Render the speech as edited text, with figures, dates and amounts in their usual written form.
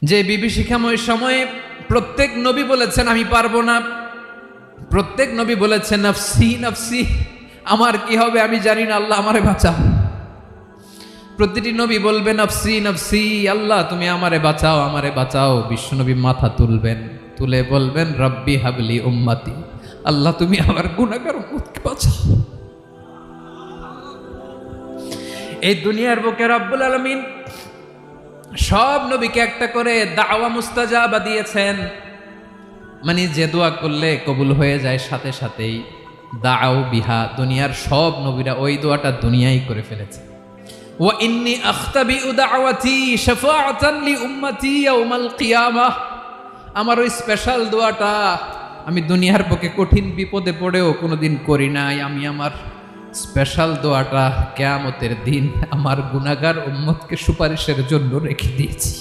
যে বিভীষিকাময় সময়ে প্রত্যেক নবী বলেছেন আমি পারবো না, প্রত্যেক নবী বলেছেন নফসি নফসি, আমার কি হবে আমি জানি না, আল্লাহ আমারে বাঁচাও। প্রতিটি নবী বলবেন নফসি নফসি, আল্লাহ তুমি আমারে বাঁচাও আমারে বাঁচাও। বিশ্বনবী মাথা তুলবেন, তুলে বলবেন রব্বি হাবলি উম্মতি, আল্লাহ তুমি আমার গুনাহগার উম্মতকে বাঁচাও। এই দুনিয়ার বুকে রব্বুল আলামিন সব নবীকে একটা করে দাওয়া মুস্তাজাবা দিয়েছেন, মানে যে দোয়া করলে কবুল হয়ে যায় সাথে সাথেই। দাও বিহা, দুনিয়ার সব নবীরা ওই দোয়াটা দুনিয়ায় করে ফেলেছে। ওয়া ইন্নী আখতাবিউ দাওয়াতি শাফাআতান লি উম্মতি ইয়াউমাল কিয়ামাহ, আমার ওই স্পেশাল দোয়াটা আমি দুনিয়ার বুকে কঠিন বিপদে পড়েও কোনোদিন করি নাই। আমি আমার স্পেশাল দোয়াটা কিয়ামতের দিন আমার গুনাহগার উম্মতকে সুপারিশের জন্য রেখে দিয়েছি।